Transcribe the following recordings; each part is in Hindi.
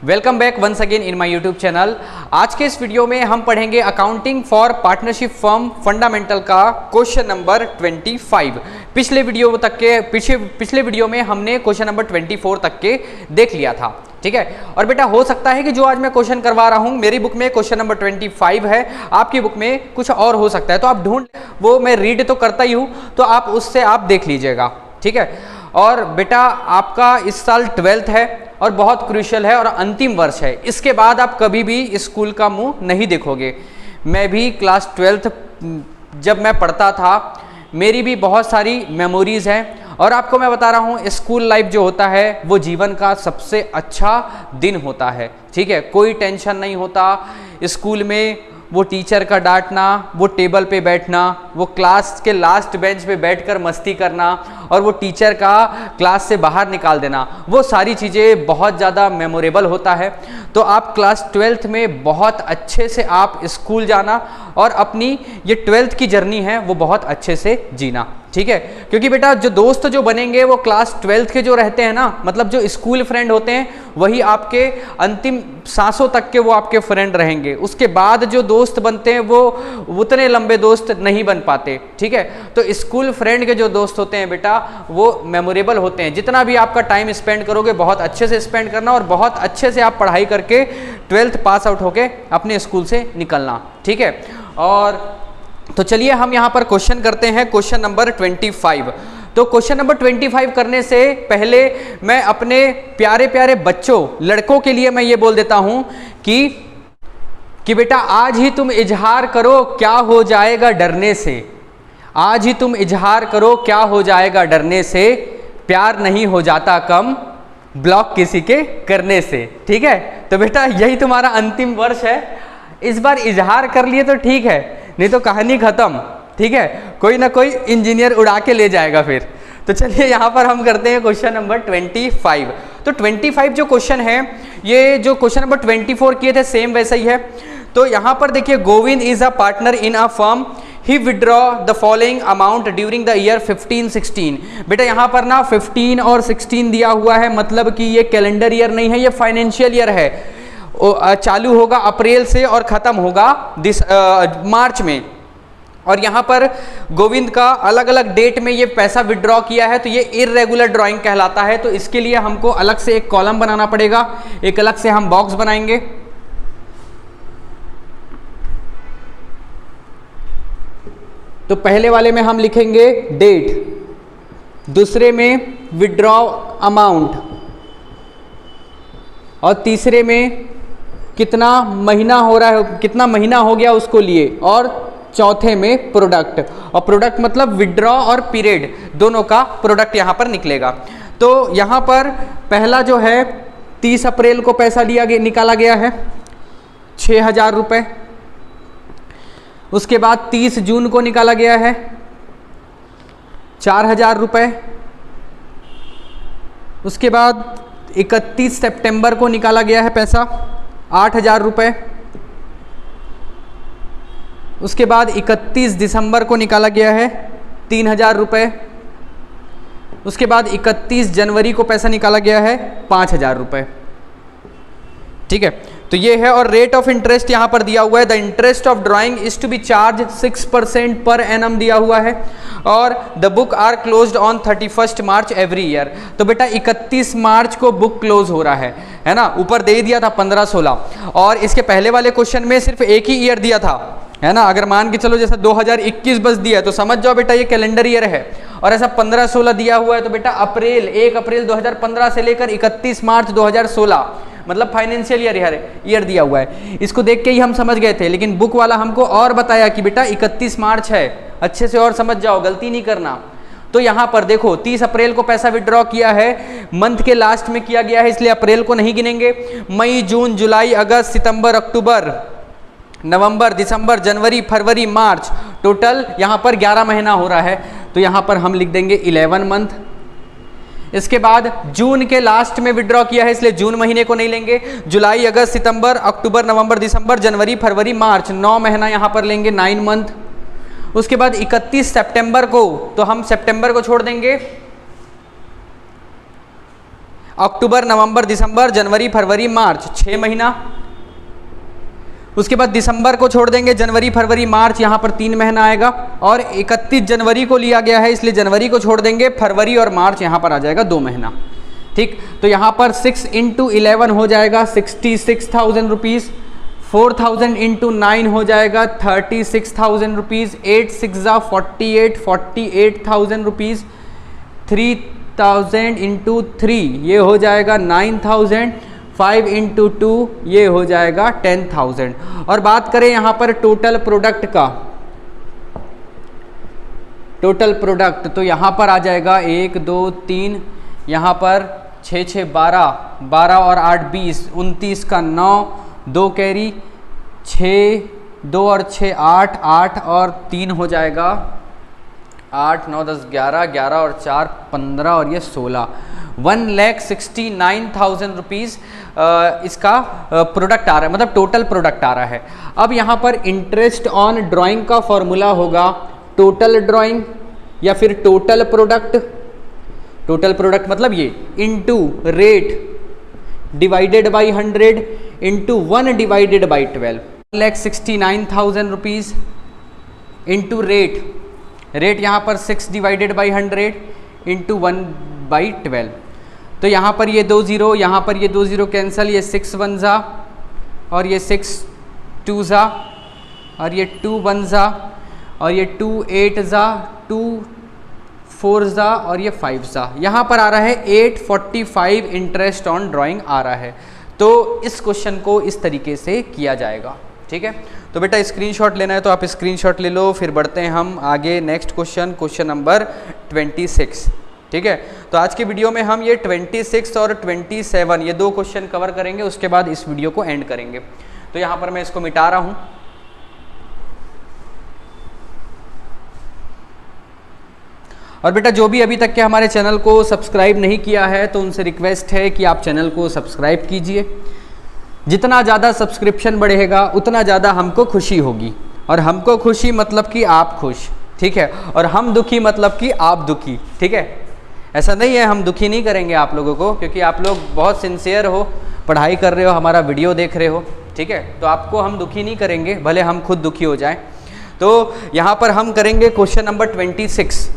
Welcome back once again in my YouTube channel. आज के इस वीडियो में हम पढ़ेंगे accounting for partnership firm fundamental का क्वेश्चन नंबर 25। पिछले वीडियो में हमने क्वेश्चन नंबर 24 तक के देख लिया था, ठीक है। और बेटा हो सकता है कि जो आज मैं क्वेश्चन करवा रहा हूं मेरी बुक में क्वेश्चन नंबर 25 है, आपकी बुक में कुछ और हो सकता है, तो आप ढूंढ, वो मैं रीड तो करता ही हूं, तो आप उससे आप देख लीजिएगा, ठीक है। और बेटा आपका इस साल 12th है और बहुत क्रूशियल है और अंतिम वर्ष है, इसके बाद आप कभी भी स्कूल का मुंह नहीं देखोगे। मैं भी क्लास 12th जब मैं पढ़ता था, मेरी भी बहुत सारी मेमोरीज हैं और आपको मैं बता रहा हूँ स्कूल लाइफ जो होता है वो जीवन का सबसे अच्छा दिन होता है, ठीक है। कोई टेंशन नहीं होता स्कूल में, वो टीचर का डांटना, वो टेबल पे बैठना, वो क्लास के लास्ट बेंच पे बैठकर मस्ती करना और वो टीचर का क्लास से बाहर निकाल देना, वो सारी चीज़ें बहुत ज़्यादा मेमोरेबल होता है। तो आप क्लास 12th में बहुत अच्छे से आप स्कूल जाना और अपनी ये 12th की जर्नी है वो बहुत अच्छे से जीना, ठीक है। क्योंकि बेटा जो दोस्त जो बनेंगे वो क्लास 12th के जो रहते हैं ना, मतलब जो स्कूल फ्रेंड होते हैं वही आपके अंतिम सांसों तक के वो आपके फ्रेंड रहेंगे। उसके बाद जो दोस्त बनते हैं वो उतने लंबे दोस्त नहीं बन पाते, ठीक है। तो स्कूल फ्रेंड के जो दोस्त होते हैं बेटा वो मेमोरेबल होते हैं। जितना भी आपका टाइम स्पेंड करोगे बहुत अच्छे से स्पेंड करना और बहुत अच्छे से आप पढ़ाई करके 12th पास आउट होके अपने स्कूल से निकलना, ठीक है। और तो चलिए हम यहाँ पर क्वेश्चन करते हैं, क्वेश्चन नंबर 25। तो क्वेश्चन नंबर 25 करने से पहले मैं अपने प्यारे प्यारे बच्चों, लड़कों के लिए मैं ये बोल देता हूँ कि बेटा आज ही तुम इजहार करो क्या हो जाएगा डरने से। आज ही तुम इजहार करो क्या हो जाएगा डरने से, प्यार नहीं हो जाता कम ब्लॉक किसी के करने से, ठीक है। तो बेटा यही तुम्हारा अंतिम वर्ष है, इस बार इजहार कर लिए तो ठीक है, नहीं तो कहानी खत्म, ठीक है। कोई ना कोई इंजीनियर उड़ा के ले जाएगा फिर। तो चलिए यहाँ पर हम करते हैं क्वेश्चन नंबर 25। तो 25 जो क्वेश्चन है, ये जो क्वेश्चन नंबर 24 किए थे सेम वैसा ही है। तो यहाँ पर देखिए, Govind is a partner in a firm, he withdraw the following amount during the year 15-16। बेटा यहाँ पर ना 15 और 16 दिया हुआ है, मतलब कि ये कैलेंडर ईयर नहीं है, ये फाइनेंशियल ईयर है। चालू होगा अप्रैल से और ख़त्म होगा मार्च में। और यहाँ पर गोविंद का अलग अलग डेट में ये पैसा विड्रॉ किया है, तो ये इररेगुलर ड्राइंग कहलाता है। तो इसके लिए हमको अलग से एक कॉलम बनाना पड़ेगा, एक अलग से हम बॉक्स बनाएंगे। तो पहले वाले में हम लिखेंगे डेट, दूसरे में विड्रॉ अमाउंट, और तीसरे में कितना महीना हो रहा है, कितना महीना हो गया उसको लिए, और चौथे में प्रोडक्ट। और प्रोडक्ट मतलब विड्रॉ और पीरियड दोनों का प्रोडक्ट यहाँ पर निकलेगा। तो यहाँ पर पहला जो है 30 अप्रैल को पैसा निकाला गया है 6,000 रुपये। उसके बाद 30 जून को निकाला गया है 4,000 रुपये। उसके बाद 31 सितंबर को निकाला गया है पैसा 8,000 रुपये। उसके बाद 31 दिसंबर को निकाला गया है 3,000 रुपये। उसके बाद 31 जनवरी को पैसा निकाला गया है 5,000 रुपये, ठीक है। तो ये है, और रेट ऑफ इंटरेस्ट यहाँ पर दिया हुआ है, the interest of drawing is to be charge 6% per annum दिया हुआ है, और the book are closed on 31 March every year. तो बेटा 31 मार्च को बुक क्लोज हो रहा है ना, ऊपर दे दिया था 15-16, और इसके पहले वाले क्वेश्चन में सिर्फ एक ही ईयर दिया था, है ना। अगर मान के चलो जैसा 2021 बस दिया है तो समझ जाओ बेटा ये कैलेंडर ईयर है, और ऐसा 15-16 दिया हुआ है तो बेटा 1 अप्रैल 2015 से लेकर 31 मार्च 2016 मतलब फाइनेंशियल ईयर दिया हुआ है। इसको देख के ही हम समझ गए थे, लेकिन बुक वाला हमको और बताया कि बेटा 31 मार्च है, अच्छे से और समझ जाओ, गलती नहीं करना। तो यहाँ पर देखो 30 अप्रैल को पैसा विड्रॉ किया है, मंथ के लास्ट में किया गया है इसलिए अप्रैल को नहीं गिनेंगे। मई, जून, जुलाई, अगस्त, सितंबर, अक्टूबर, नवंबर, दिसंबर, जनवरी, फरवरी, मार्च, टोटल यहाँ पर 11 महीना हो रहा है, तो यहाँ पर हम लिख देंगे 11 मंथ। इसके बाद जून के लास्ट में विड्रॉ किया है इसलिए जून महीने को नहीं लेंगे। जुलाई, अगस्त, सितंबर, अक्टूबर, नवंबर, दिसंबर, जनवरी, फरवरी, मार्च, 9 महीना यहाँ पर लेंगे, 9 मंथ। उसके बाद 31 सितंबर को, तो हम सितंबर को छोड़ देंगे, अक्टूबर, नवंबर, दिसंबर, जनवरी, फरवरी, मार्च, 6 महीना। उसके बाद दिसंबर को छोड़ देंगे, जनवरी, फरवरी, मार्च, यहाँ पर 3 महीना आएगा। और 31 जनवरी को लिया गया है इसलिए जनवरी को छोड़ देंगे, फरवरी और मार्च यहाँ पर आ जाएगा 2 महीना। ठीक, तो यहाँ पर 6 × 11 हो जाएगा 66,000 रुपीज़, 4,000 × 9 हो जाएगा 36,000 रुपीज़, 8 × 6 = 48, 48,000 रुपीज़, 3,000 × 3 ये हो जाएगा 9,000, 5 × 2 ये हो जाएगा 10,000। और बात करें यहाँ पर टोटल प्रोडक्ट का, टोटल प्रोडक्ट तो यहाँ पर आ जाएगा 1 2 3, यहाँ पर 6 6 12, 12 और 8 20, 29 का 9, 2 कैरी, 6 2 और 6 8, 8 और 3 हो जाएगा 8 9 10 11, 11 और 4 15 और ये 16, 1,69,000 रुपीज़ इसका प्रोडक्ट आ रहा है, मतलब टोटल प्रोडक्ट आ रहा है। अब यहाँ पर इंटरेस्ट ऑन ड्राइंग का फॉर्मूला होगा टोटल ड्राइंग या फिर टोटल प्रोडक्ट, टोटल प्रोडक्ट मतलब ये into rate divided by 100 into 1 divided by 12, 1,69,000 rupees into rate, rate यहाँ पर 6 डिवाइडेड बाई 100 इंटू 1/12। तो यहाँ पर ये 2 0, यहाँ पर ये 2 0 कैंसिल, ये 6 1 जा और ये 6 2 जा और ये 2 1 जा और ये 2 8 जा, 2 4 जा और ये 5 जा। यहाँ पर आ रहा है 845 इंटरेस्ट ऑन ड्राइंग आ रहा है। तो इस क्वेश्चन को इस तरीके से किया जाएगा। ठीक है, तो बेटा स्क्रीनशॉट लेना है तो आप स्क्रीनशॉट ले लो। फिर बढ़ते हैं हम आगे नेक्स्ट क्वेश्चन, क्वेश्चन नंबर 26। ठीक है, तो आज के वीडियो में हम ये 26 और 27 ये 2 क्वेश्चन कवर करेंगे, उसके बाद इस वीडियो को एंड करेंगे। तो यहाँ पर मैं इसको मिटा रहा हूँ। और बेटा जो भी अभी तक के हमारे चैनल को सब्सक्राइब नहीं किया है तो उनसे रिक्वेस्ट है कि आप चैनल को सब्सक्राइब कीजिए। जितना ज़्यादा सब्सक्रिप्शन बढ़ेगा उतना ज़्यादा हमको खुशी होगी, और हमको खुशी मतलब कि आप खुश। ठीक है, और हम दुखी मतलब कि आप दुखी। ठीक है, ऐसा नहीं है हम दुखी नहीं करेंगे आप लोगों को, क्योंकि आप लोग बहुत सिंसियर हो, पढ़ाई कर रहे हो, हमारा वीडियो देख रहे हो। ठीक है, तो आपको हम दुखी नहीं करेंगे, भले हम खुद दुखी हो जाएं। तो यहाँ पर हम करेंगे क्वेश्चन नंबर 26।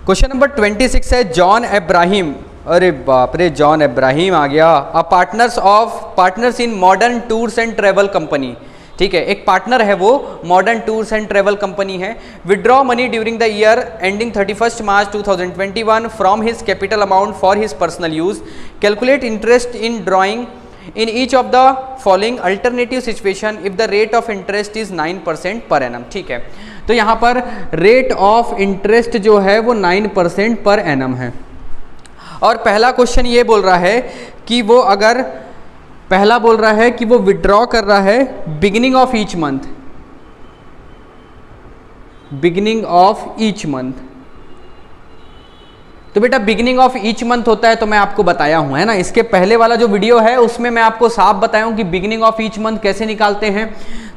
क्वेश्चन नंबर 26 है जॉन इब्राहिम, अरे बाप रे जॉन इब्राहिम आ गया, a partners in modern tours and travel company. ठीक है, एक पार्टनर है वो modern tours and travel company है। Withdraw money during the year ending 31 March 2021 from his capital amount for his personal use. Calculate interest in drawing in each of the following alternative situation if the rate of interest is 9% per annum. ठीक है, तो यहाँ पर रेट ऑफ इंटरेस्ट जो है वो 9% पर एनम है। और पहला क्वेश्चन ये बोल रहा है कि वो अगर पहला बोल रहा है कि वो विड्रॉ कर रहा है beginning of each month, beginning of each month. तो बेटा बिगिनिंग ऑफ ईच मंथ होता है तो मैं आपको बताया हूं, है ना। इसके पहले वाला जो वीडियो है उसमें मैं आपको साफ बताया हूं कि बिगिनिंग ऑफ ईच मंथ कैसे निकालते हैं।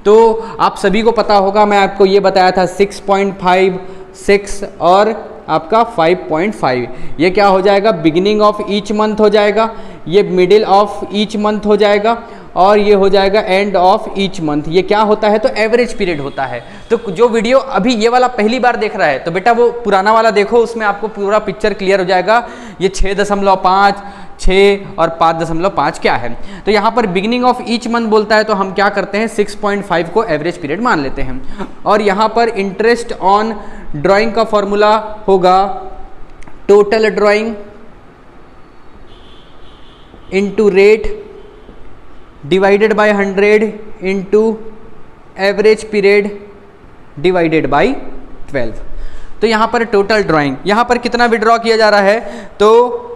तो आप सभी को पता होगा, मैं आपको ये बताया था 6.5, 6 और आपका 5.5। ये क्या हो जाएगा, बिगिनिंग ऑफ ईच मंथ हो जाएगा, ये मिडिल ऑफ ईच मंथ हो जाएगा और ये हो जाएगा एंड ऑफ ईच मंथ। ये क्या होता है, तो एवरेज पीरियड होता है। तो जो वीडियो अभी ये वाला पहली बार देख रहा है तो बेटा वो पुराना वाला देखो, उसमें आपको पूरा पिक्चर क्लियर हो जाएगा। ये 6.5, 6 और 5.5 क्या है। तो यहाँ पर बिगिनिंग ऑफ ईच मंथ बोलता है तो हम क्या करते हैं 6.5 को एवरेज पीरियड मान लेते हैं। और यहाँ पर इंटरेस्ट ऑन ड्राइंग का फॉर्मूला होगा total drawing into rate divided by 100 into average period divided by 12। तो यहाँ पर टोटल ड्राइंग, यहाँ पर कितना विड्रॉ किया जा रहा है, तो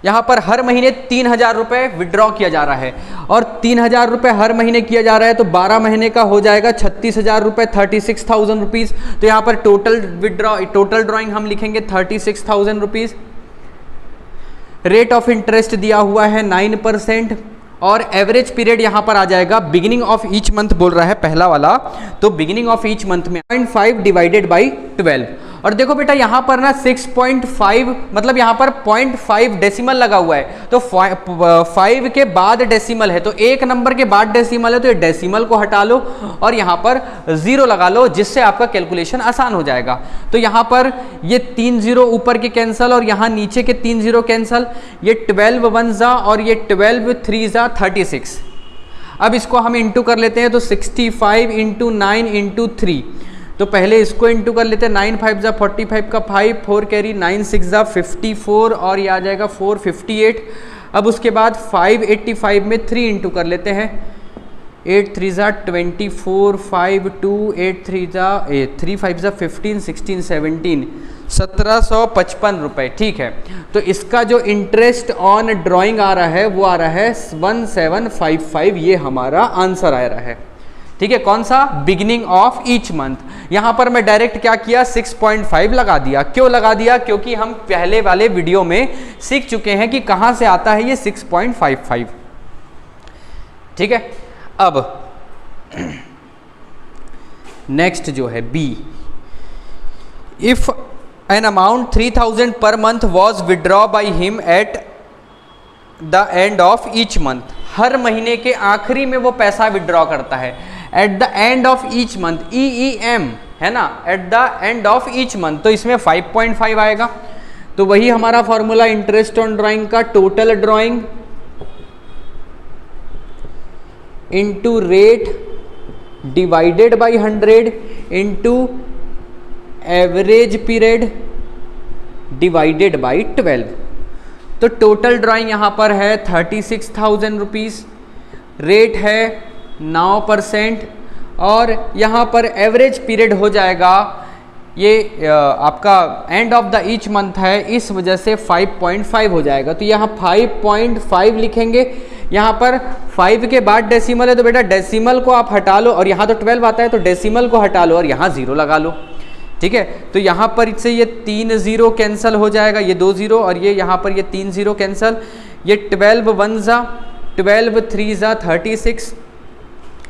यहाँ पर हर महीने 3,000 रुपये विड्रॉ किया जा रहा है। और 3,000 रुपये हर महीने किया जा रहा है तो 12 महीने का हो जाएगा 36,000 रुपये, 36,000 रुपीज़। तो यहाँ पर टोटल विड्रॉ, टोटल ड्राइंग हम लिखेंगे 36,000 रुपीज़। रेट ऑफ इंटरेस्ट दिया हुआ है 9% और एवरेज पीरियड यहाँ पर आ जाएगा बिगिनिंग ऑफ ईच मंथ बोल रहा है पहला वाला, तो बिगिनिंग ऑफ ईच मंथ में 0.5 डिवाइडेड बाई 12। और देखो बेटा यहाँ पर ना 6.5 मतलब यहाँ पर 0.5 डेसिमल लगा हुआ है, तो 5 के बाद डेसिमल है, तो एक नंबर के बाद डेसिमल है, तो ये डेसिमल को हटा लो और यहाँ पर 0 लगा लो, जिससे आपका कैलकुलेशन आसान हो जाएगा। तो यहाँ पर ये 3 0 ऊपर के कैंसल और यहाँ नीचे के 3 0 कैंसल, ये 12 1 जा और ये 12 3 जा 36। अब इसको हम इंटू कर लेते हैं, तो 65 इंटू 9 इंटू 3, तो पहले इसको इंटू कर लेते हैं। 9 5 जा 45 का 5, 4 कैरी, 9 6 जा 54 और ये आ जाएगा 458। अब उसके बाद 585 में 3 इंटू कर लेते हैं। 8 3 जा 24, 5 2, 8 3 जा 3 5 जा 15, 16 17, 1755 रुपये। ठीक है, तो इसका जो इंटरेस्ट ऑन ड्राइंग आ रहा है वो आ रहा है 1755, ये हमारा आंसर आ रहा है। ठीक है, कौन सा? Beginning of each month. यहां पर मैं डायरेक्ट क्या किया, 6.5 लगा दिया। क्यों लगा दिया? क्योंकि हम पहले वाले वीडियो में सीख चुके हैं कि कहां से आता है ये 6.55। ठीक है, अब नेक्स्ट जो है B, if N amount 3000 per month was withdraw by him at the end of each month, हर महीने के आखिरी में वो पैसा विड्रॉ करता है। At the end of each month, EEM है ना, at the end of each month, तो इसमें 5.5 आएगा। तो वही हमारा फॉर्मूला इंटरेस्ट ऑन ड्राइंग का, total drawing into rate divided by 100 into average period divided by 12। तो टोटल ड्राइंग यहाँ पर है 36,000 रुपीज़, रेट है 9% और यहाँ पर एवरेज पीरियड हो जाएगा, ये आपका end of the each month है, इस वजह से 5.5 हो जाएगा। तो यहाँ 5.5 लिखेंगे। यहाँ पर 5 के बाद डेसिमल है, तो बेटा डेसिमल को आप हटा लो, और यहाँ तो 12 आता है, तो डेसिमल को हटा लो और यहाँ 0 लगा लो। ठीक है, तो यहाँ पर इससे ये 3 0 कैंसिल हो जाएगा, ये 2 0 और ये यहाँ पर ये 3 0 कैंसिल, ये 12 1 जा 12 3 जा 36।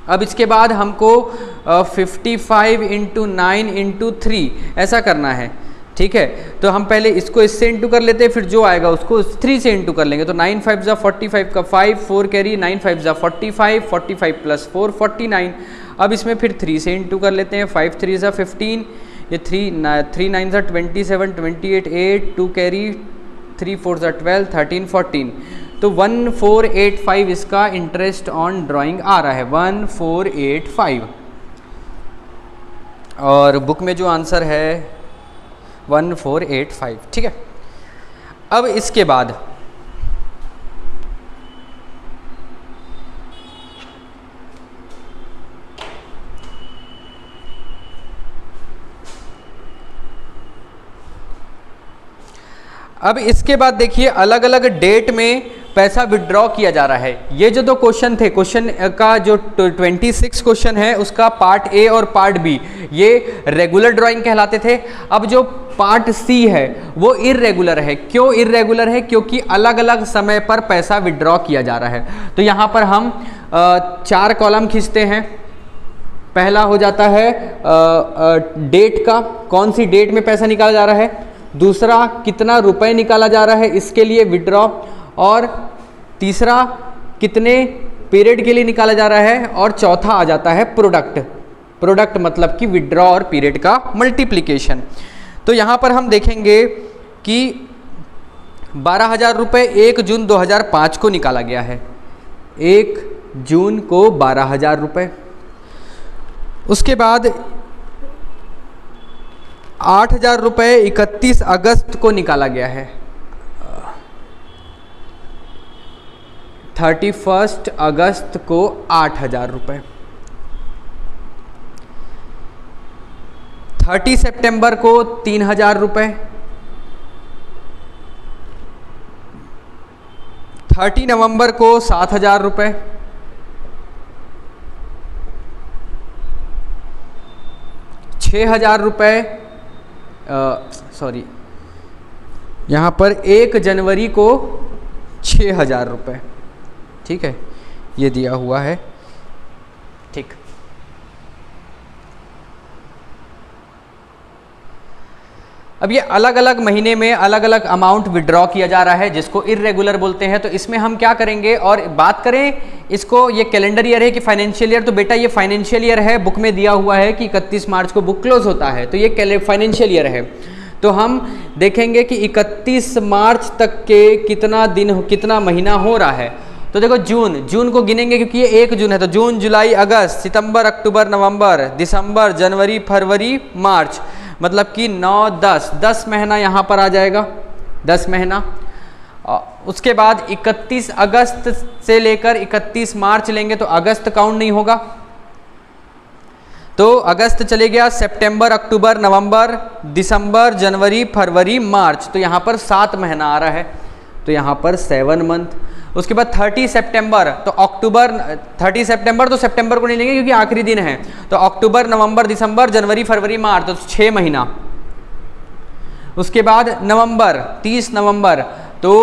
अब इसके बाद हमको 55 इंटू 9 इंटू 3 ऐसा करना है। ठीक है, तो हम पहले इसको इससे इंटू कर लेते हैं, फिर जो आएगा उसको 3 से इंटू कर लेंगे। तो 9 5 जा 45 का 5, 4 कैरी, 9 5 जा 45, 45 प्लस 4 49। अब इसमें फिर 3 से इंटू कर लेते हैं। 5 3 जा 15, ये 3 9 जा 27, 28 8, 2 कैरी, 3 4 जा 12, 13 14। तो 1485 इसका इंटरेस्ट ऑन ड्राइंग आ रहा है, 1485। और बुक में जो आंसर है 1485। ठीक है, अब इसके बाद देखिए अलग अलग डेट में पैसा विड्रॉ किया जा रहा है। ये जो दो क्वेश्चन थे, क्वेश्चन का जो 26 क्वेश्चन है उसका पार्ट ए और पार्ट बी, ये रेगुलर ड्राइंग कहलाते थे। अब जो पार्ट सी है वो इर्रेगुलर है। क्यों इर्रेगुलर है? क्योंकि अलग अलग समय पर पैसा विड्रॉ किया जा रहा है। तो यहाँ पर हम 4 कॉलम खींचते हैं। पहला हो जाता है डेट का, कौन सी डेट में पैसा निकाला जा रहा है। दूसरा, कितना रुपए निकाला जा रहा है इसके लिए विड्रॉ। और तीसरा, कितने पीरियड के लिए निकाला जा रहा है। और चौथा आ जाता है प्रोडक्ट। प्रोडक्ट मतलब कि विड्रॉ और पीरियड का मल्टीप्लिकेशन। तो यहाँ पर हम देखेंगे कि 12,000 रुपये 1 जून 2005 को निकाला गया है। 1 जून को 12,000 रुपये। उसके बाद 8,000 रुपये 31 अगस्त को निकाला गया है। 31 अगस्त को 8,000 रुपये। 30 सितंबर को 3,000 रुपये। 30 नवंबर को 7,000 रुपये। 6,000 रुपये, सॉरी, यहाँ पर 1 जनवरी को 6,000 रुपये। ठीक है, ये दिया हुआ है। ठीक, अब ये अलग अलग महीने में अलग अलग अमाउंट विड्रॉ किया जा रहा है जिसको इर्रेगुलर बोलते हैं। तो इसमें हम क्या करेंगे, और बात करें इसको, ये कैलेंडर ईयर है कि फाइनेंशियल ईयर, तो बेटा ये फाइनेंशियल ईयर है, बुक में दिया हुआ है कि 31 मार्च को बुक क्लोज होता है, तो ये फाइनेंशियल ईयर है। तो हम देखेंगे कि 31 मार्च तक के कितना महीना हो रहा है। तो देखो जून को गिनेंगे क्योंकि ये 1 जून है, तो जून, जुलाई, अगस्त, सितंबर, अक्टूबर, नवंबर, दिसंबर, जनवरी, फरवरी, मार्च, मतलब कि 9, 10 महीना यहाँ पर आ जाएगा, 10 महीना। उसके बाद 31 अगस्त से लेकर 31 मार्च लेंगे तो अगस्त काउंट नहीं होगा, तो अगस्त चले गया, सितंबर, अक्टूबर, नवंबर, दिसंबर, जनवरी, फरवरी, मार्च, तो यहाँ पर 7 महीना आ रहा है, तो यहाँ पर 7 मंथ। उसके बाद 30 सितंबर, तो अक्टूबर, 30 सितंबर तो सितंबर को नहीं लेंगे क्योंकि आखिरी दिन है, तो अक्टूबर, नवंबर, दिसंबर, जनवरी, फरवरी, मार्च, तो 6 महीना। उसके बाद नवंबर, 30 नवंबर, तो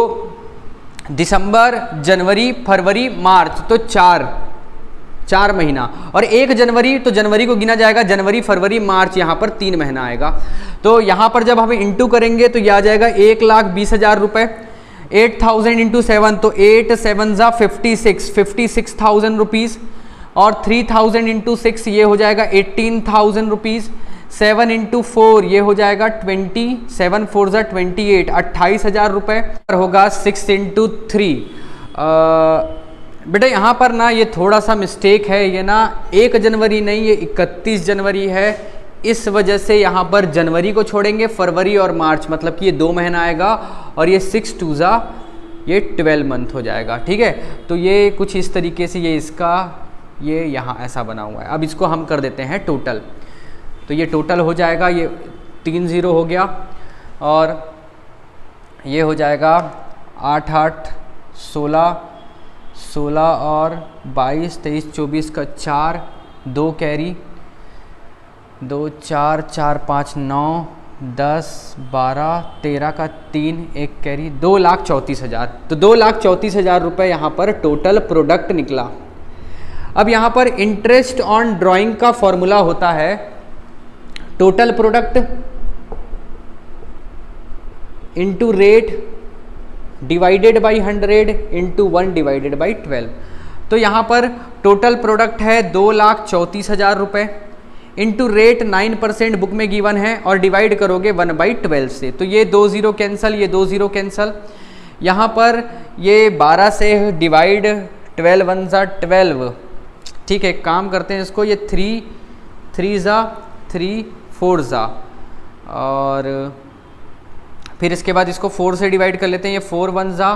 दिसंबर, जनवरी, फरवरी, मार्च, तो 4 महीना। और 1 जनवरी, तो जनवरी को गिना जाएगा, जनवरी, फरवरी, मार्च, यहाँ पर 3 महीना आएगा। तो यहाँ पर जब हम इंटू करेंगे तो यह आ जाएगा 1,20,000 रुपये। 8,000 इंटू 7, तो 8 7 ज़ा 56,000 रुपीज़, और 3,000 इंटू 6 ये हो जाएगा 18,000 रुपीज़। 7 इंटू 4 ये हो जाएगा 20, 7 4 ज़ा 28, 28,000 रुपये होगा। 6 इंटू 3, बेटा यहाँ पर ना ये थोड़ा सा मिस्टेक है, ये ना 1 जनवरी नहीं, ये 31 जनवरी है, इस वजह से यहाँ पर जनवरी को छोड़ेंगे, फरवरी और मार्च, मतलब कि ये 2 महीना आएगा, और ये 6 2 ज़ा ये 12 मंथ हो जाएगा, ठीक है। तो ये कुछ इस तरीके से ये इसका ये यहाँ ऐसा बना हुआ है। अब इसको हम कर देते हैं टोटल, तो ये टोटल हो जाएगा, ये 3 0 हो गया, और ये हो जाएगा 8 8 16 16 और 22 23 24 का 4, 2 कैरी, 2 4 4 5 9 10 12 13 का 3, 1 कैरी, 2,34,000। तो 2,34,000 रुपये यहाँ पर टोटल प्रोडक्ट निकला। अब यहाँ पर इंटरेस्ट ऑन ड्राइंग का फॉर्मूला होता है total product into rate divided by 100 into 1 divided by 12। तो यहाँ पर टोटल प्रोडक्ट है 2,34,000 रुपये, इंटू रेट 9% बुक में गिवन है, और डिवाइड करोगे 1/12 से, तो ये 2 0 कैंसल, ये 2 0 कैंसल। यहाँ पर ये 12 से डिवाइड 12 1 ज़ा 12, ठीक है। काम करते हैं इसको, ये 3 3 ज़ा 3 4 ज़ा, और फिर इसके बाद इसको 4 से डिवाइड कर लेते हैं, ये 4 1 ज़ा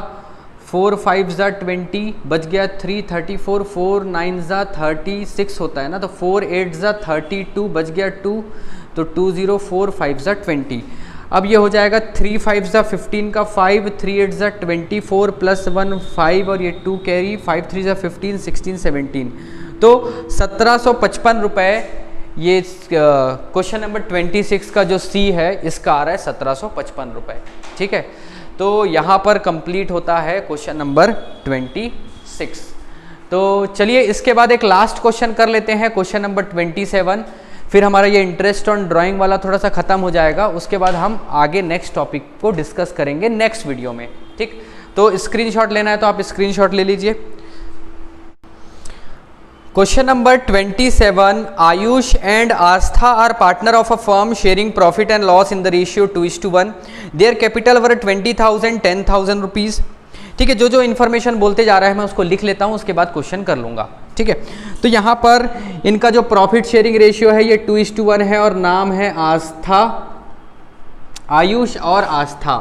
4 5 ज़ा 20, बच गया 3 34, 4 9 ज़ा 36 होता है ना, तो 4 8 ज़ा 32, बच गया 2, तो 2 0 4 5 ज़ा 20। अब ये हो जाएगा 3 5 ज़ा 15 का 5, 3 8 ज़ा 24 प्लस 1 5, और ये 2 कैरी, 5 3 ज़ा 15 16 17, तो 1755 रुपये। ये क्वेश्चन नंबर 26 का जो सी है इसका आ रहा है 1755 रुपये, ठीक है। तो यहाँ पर कंप्लीट होता है क्वेश्चन नंबर 26। तो चलिए इसके बाद एक लास्ट क्वेश्चन कर लेते हैं, क्वेश्चन नंबर 27, फिर हमारा ये इंटरेस्ट ऑन ड्राइंग वाला थोड़ा सा ख़त्म हो जाएगा। उसके बाद हम आगे नेक्स्ट टॉपिक को डिस्कस करेंगे नेक्स्ट वीडियो में, ठीक। तो स्क्रीनशॉट लेना है तो आप स्क्रीनशॉट ले लीजिए। Question number 27, Ayush and Astha are partner of a firm sharing profit and loss in the ratio 2:1. Their capital were 20,000, 10,000 rupees. ठीक है, जो जो इन्फॉर्मेशन बोलते जा रहा है मैं उसको लिख लेता हूँ, उसके बाद क्वेश्चन कर लूँगा, ठीक है। तो यहाँ पर इनका जो प्रॉफिट शेयरिंग रेशियो है ये 2:1 है, और नाम है आस्था, आयुष और आस्था,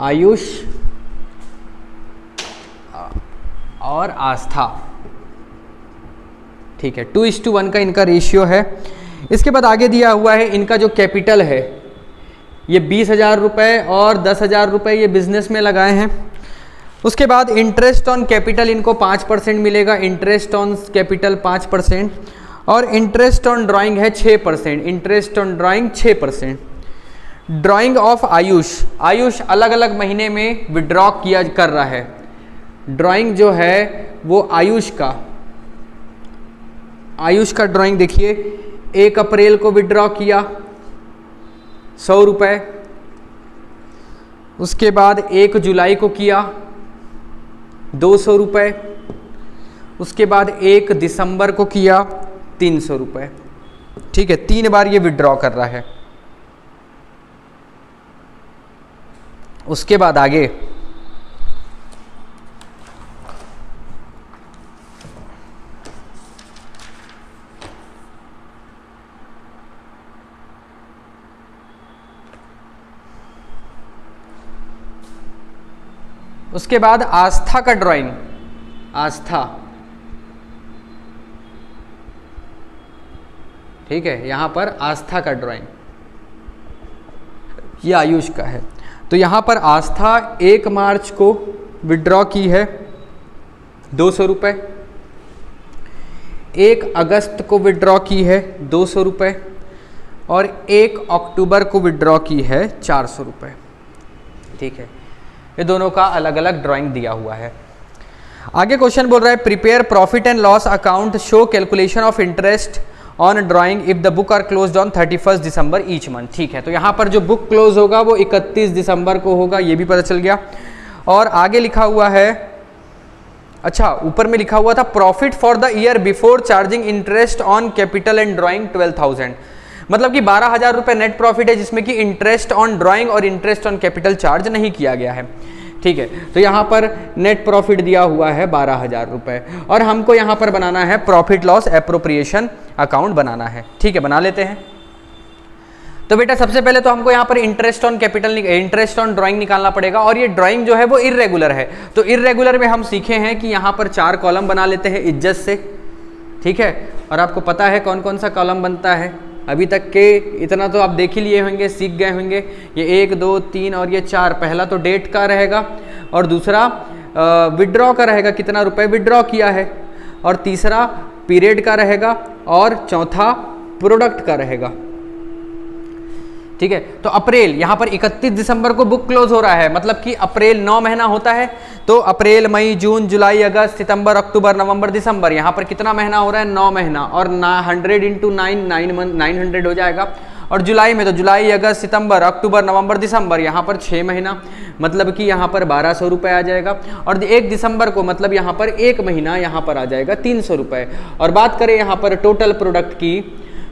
आयुष और आस्था, ठीक है। 2:1 का इनका रेशियो है। इसके बाद आगे दिया हुआ है इनका जो कैपिटल है ये 20,000 रुपये और 10,000 रुपये ये बिजनेस में लगाए हैं। उसके बाद इंटरेस्ट ऑन कैपिटल इनको 5% मिलेगा, इंटरेस्ट ऑन कैपिटल 5%, और इंटरेस्ट ऑन ड्राइंग है 6%, interest on drawing 6%। Drying of Ayush, Ayush अलग अलग महीने में विड्रॉ किया कर रहा है। ड्राइंग जो है वो आयुष का ड्राइंग देखिए 1 अप्रैल को विड्रॉ किया, 100 रुपये। उसके बाद 1 जुलाई को किया 200 रुपये। उसके बाद 1 दिसंबर को किया 300 रुपये। ठीक है, 3 बार ये विड्रॉ कर रहा है। उसके बाद आगे उसके बाद आस्था का ड्राइंग, आस्था, ठीक है, यहां पर आस्था का ड्राइंग, ये आयुष का है। तो यहां पर आस्था 1 मार्च को विड्रॉ की है 200 रुपये, 1 अगस्त को विड्रॉ की है 200 रुपये और 1 अक्टूबर को विड्रॉ की है 400 रुपये। ठीक है, ये दोनों का अलग अलग ड्राइंग दिया हुआ है। आगे क्वेश्चन बोल रहा है prepare profit and loss account, show calculation of interest on drawing if the book are closed on 31 December each month. ठीक है, तो यहाँ पर जो बुक क्लोज होगा वो 31 दिसंबर को होगा, ये भी पता चल गया। और आगे लिखा हुआ है, अच्छा ऊपर में लिखा हुआ था profit for the year before charging interest on capital and drawing 12,000, मतलब कि 12,000 रुपये नेट प्रॉफिट है जिसमें कि इंटरेस्ट ऑन ड्राइंग और इंटरेस्ट ऑन कैपिटल चार्ज नहीं किया गया है। ठीक है, तो यहाँ पर नेट प्रॉफिट दिया हुआ है 12,000 रुपये और हमको यहाँ पर बनाना है प्रॉफिट लॉस एप्रोप्रिएशन अकाउंट बनाना है। ठीक है, बना लेते हैं। तो बेटा सबसे पहले तो हमको यहाँ पर interest on capital, interest on drawing निकालना पड़ेगा और ये ड्राइंग जो है वो इर्रेगुलर है। तो इर्रेगुलर में हम सीखे हैं कि यहाँ पर 4 कॉलम बना लेते हैं इज्जत से। ठीक है, और आपको पता है कौन कौन सा कॉलम बनता है, अभी तक के इतना तो आप देख ही लिए होंगे, सीख गए होंगे। ये 1 2 3 और ये 4, पहला तो डेट का रहेगा और दूसरा विड्रॉ का रहेगा, कितना रुपए विड्रॉ किया है, और तीसरा पीरियड का रहेगा और चौथा प्रोडक्ट का रहेगा। ठीक है, तो अप्रैल, यहाँ पर 31 दिसंबर को बुक क्लोज हो रहा है, मतलब कि अप्रैल 9 महीना होता है, तो अप्रैल मई जून जुलाई अगस्त सितंबर अक्टूबर नवंबर दिसंबर, यहाँ पर कितना महीना हो रहा है 9 महीना, और 100 इंटू 900 हो जाएगा। और जुलाई में तो जुलाई अगस्त सितंबर अक्टूबर नवंबर दिसंबर, यहाँ पर 6 महीना, मतलब कि यहाँ पर 1200 रुपये आ जाएगा। और 1 दिसंबर को मतलब यहाँ पर 1 महीना, यहाँ पर आ जाएगा 300 रुपये। और बात करें यहाँ पर टोटल प्रोडक्ट की,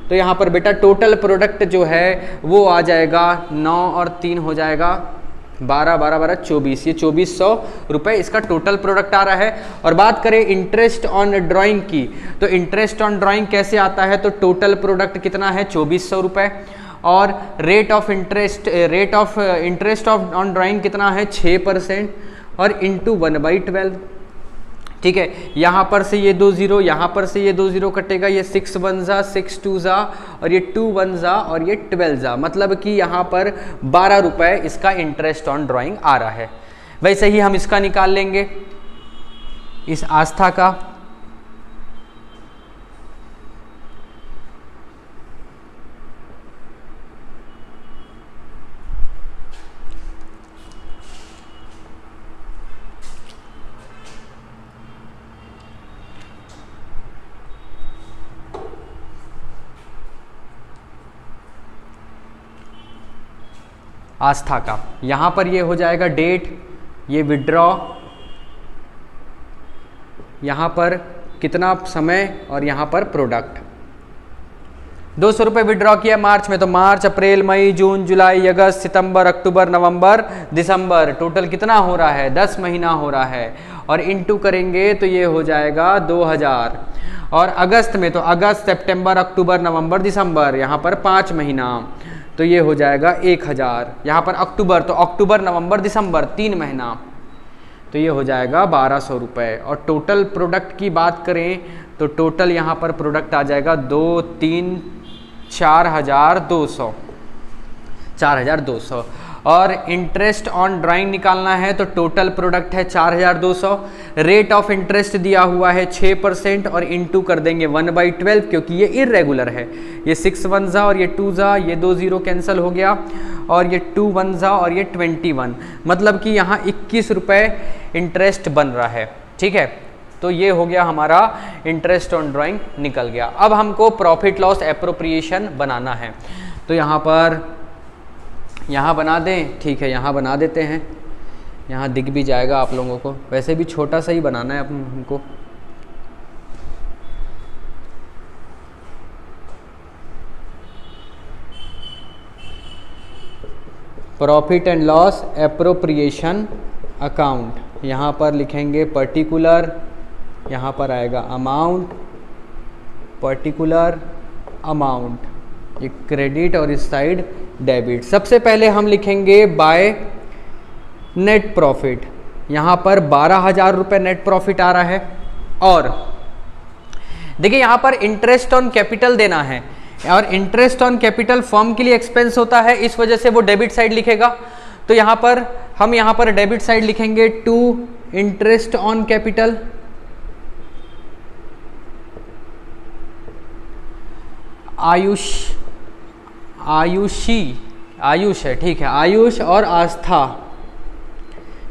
तो यहाँ पर बेटा टोटल प्रोडक्ट जो है वो आ जाएगा 9 और 3 हो जाएगा 12 12 12 24, ये 2400 रुपये इसका टोटल प्रोडक्ट आ रहा है। और बात करें इंटरेस्ट ऑन ड्राइंग की, तो इंटरेस्ट ऑन ड्राइंग कैसे आता है, तो टोटल प्रोडक्ट कितना है 2400 रुपये और rate of interest on drawing कितना है 6% और इंटू 1/12। ठीक है, यहाँ पर से ये 2 0, यहाँ पर से ये 2 0 कटेगा, ये 6 1 जा 6 2 जा और ये 2 1 जा और ये 12 जा, मतलब कि यहाँ पर 12 रुपये इसका इंटरेस्ट ऑन ड्राइंग आ रहा है। वैसे ही हम इसका निकाल लेंगे, इस आस्था का। आस्था का यहाँ पर ये हो जाएगा डेट, ये विड्रॉ, यहाँ पर कितना समय और यहाँ पर प्रोडक्ट। 200 रुपये विड्रॉ किया मार्च में, तो मार्च अप्रैल मई जून जुलाई अगस्त सितंबर अक्टूबर नवंबर दिसंबर, टोटल कितना हो रहा है 10 महीना हो रहा है। और इंटू करेंगे तो ये हो जाएगा 2000। और अगस्त में तो अगस्त सितंबर अक्टूबर नवंबर दिसंबर, यहाँ पर 5 महीना, तो ये हो जाएगा 1000। यहाँ पर अक्टूबर, तो अक्टूबर नवंबर दिसंबर 3 महीना, तो ये हो जाएगा 1200 रुपये। और टोटल प्रोडक्ट की बात करें तो टोटल यहाँ पर प्रोडक्ट आ जाएगा 2 3 4200, 4200। और इंटरेस्ट ऑन ड्राइंग निकालना है तो टोटल प्रोडक्ट है 4200, रेट ऑफ इंटरेस्ट दिया हुआ है 6% और इंटू कर देंगे 1/12 क्योंकि ये इर्रेगुलर है। ये 6 1 जा और ये 2 जा, ये 2 0 कैंसिल हो गया और ये 2 1 जा और ये 21, मतलब कि यहाँ 21 रुपये इंटरेस्ट बन रहा है। ठीक है, तो ये हो गया हमारा इंटरेस्ट ऑन ड्राइंग निकल गया। अब हमको प्रॉफिट लॉस एप्रोप्रिएशन बनाना है, तो यहाँ पर यहाँ बना दें, ठीक है, यहाँ बना देते हैं, यहाँ दिख भी जाएगा आप लोगों को। वैसे भी छोटा सा ही बनाना है हमको। Profit and loss appropriation account, यहाँ पर लिखेंगे पर्टिकुलर, यहाँ पर आएगा अमाउंट, पर्टिकुलर अमाउंट, ये क्रेडिट और इस साइड डेबिट। सबसे पहले हम लिखेंगे बाय नेट प्रॉफिट, यहाँ पर 12,000 रुपये नेट प्रॉफिट आ रहा है। और देखिए यहाँ पर इंटरेस्ट ऑन कैपिटल देना है, और इंटरेस्ट ऑन कैपिटल फर्म के लिए एक्सपेंस होता है, इस वजह से वो डेबिट साइड लिखेगा। तो यहाँ पर हम यहाँ पर डेबिट साइड लिखेंगे to interest on capital, Ayush है, ठीक है, आयुष और आस्था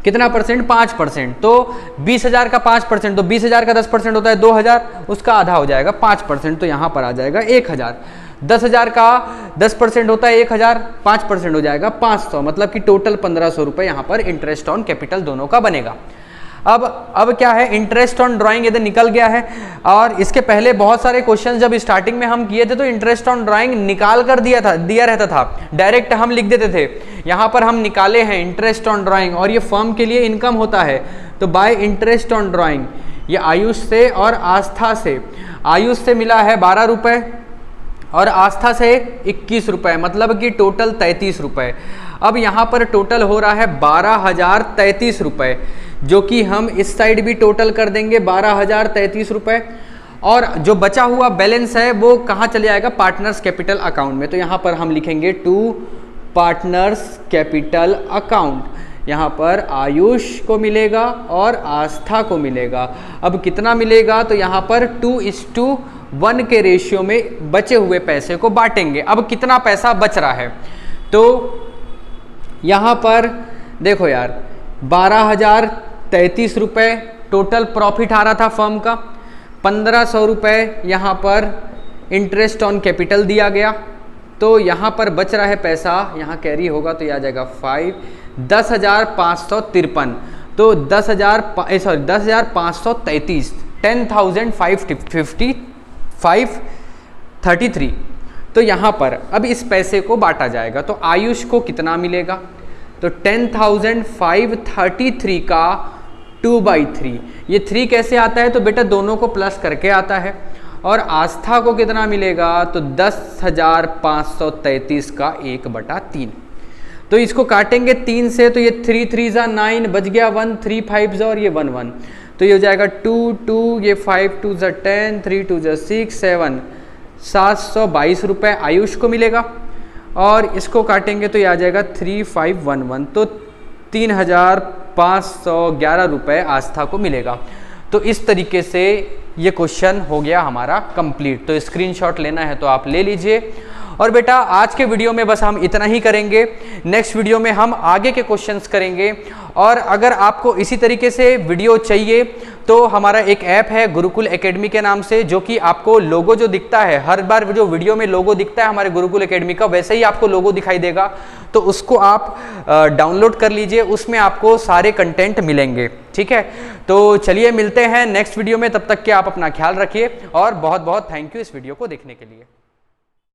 कितना परसेंट, 5%। तो 20,000 का 5%, तो 20,000 का 10% होता है 2,000, उसका आधा हो जाएगा 5%, तो यहाँ पर आ जाएगा 1,000। 10,000 का 10% होता है 1,000, 5% हो जाएगा 500, मतलब कि टोटल 1,500 रुपये यहाँ पर इंटरेस्ट ऑन कैपिटल दोनों का बनेगा। अब क्या है, इंटरेस्ट ऑन ड्राइंग इधर निकल गया है। और इसके पहले बहुत सारे क्वेश्चन जब स्टार्टिंग में हम किए थे तो इंटरेस्ट ऑन ड्राइंग निकाल कर दिया रहता था, डायरेक्ट हम लिख देते थे। यहाँ पर हम निकाले हैं इंटरेस्ट ऑन ड्राइंग, और ये फर्म के लिए इनकम होता है। तो बाय इंटरेस्ट ऑन ड्राइंग, ये आयुष से और आस्था से, आयुष से मिला है 12 रुपये और आस्था से 21 रुपये, मतलब कि टोटल 33 रुपये। अब यहाँ पर टोटल हो रहा है 12,033 रुपये, जो कि हम इस साइड भी टोटल कर देंगे 12,033 रुपये। और जो बचा हुआ बैलेंस है वो कहाँ चले जाएगा, पार्टनर्स कैपिटल अकाउंट में। तो यहाँ पर हम लिखेंगे टू पार्टनर्स कैपिटल अकाउंट। यहाँ पर आयुष को मिलेगा और आस्था को मिलेगा। अब कितना मिलेगा, तो यहाँ पर 2:1 के रेशियो में बचे हुए पैसे को बांटेंगे। अब कितना पैसा बच रहा है, तो यहाँ पर देखो यार 12,033 रुपये टोटल प्रॉफिट आ रहा था फर्म का, 1,500 रुपये यहाँ पर इंटरेस्ट ऑन कैपिटल दिया गया। तो यहाँ पर बच रहा है पैसा, यहाँ कैरी होगा तो ये आ जाएगा 10,553। तो 10,533, 10,533। तो यहाँ पर अब इस पैसे को बांटा जाएगा। तो आयुष को कितना मिलेगा, तो 10,533 का 2/3। ये 3 कैसे आता है, तो बेटा दोनों को प्लस करके आता है। और आस्था को कितना मिलेगा, तो 10,533 का 1/3। तो इसको काटेंगे 3 से, तो ये 3 3 जा 9, बच गया 1, 3 5 जा और ये 1 1, तो ये हो जाएगा 2 2, ये 5 2 जा 10, 3 2 जा 6 7, 722 रुपये आयुष को मिलेगा। और इसको काटेंगे तो ये आ जाएगा 3511, तो 3,511 रुपये आस्था को मिलेगा। तो इस तरीके से ये क्वेश्चन हो गया हमारा कंप्लीट। तो स्क्रीनशॉट लेना है तो आप ले लीजिए। और बेटा आज के वीडियो में बस हम इतना ही करेंगे, नेक्स्ट वीडियो में हम आगे के क्वेश्चंस करेंगे। और अगर आपको इसी तरीके से वीडियो चाहिए तो हमारा एक ऐप है गुरुकुल एकेडमी के नाम से, जो कि आपको लोगो जो दिखता है, हर बार जो वीडियो में लोगो दिखता है हमारे गुरुकुल एकेडमी का, वैसे ही आपको लोगो दिखाई देगा। तो उसको आप डाउनलोड कर लीजिए, उसमें आपको सारे कंटेंट मिलेंगे। ठीक है, तो चलिए मिलते हैं नेक्स्ट वीडियो में, तब तक के आप अपना ख्याल रखिए और बहुत बहुत थैंक यू इस वीडियो को देखने के लिए।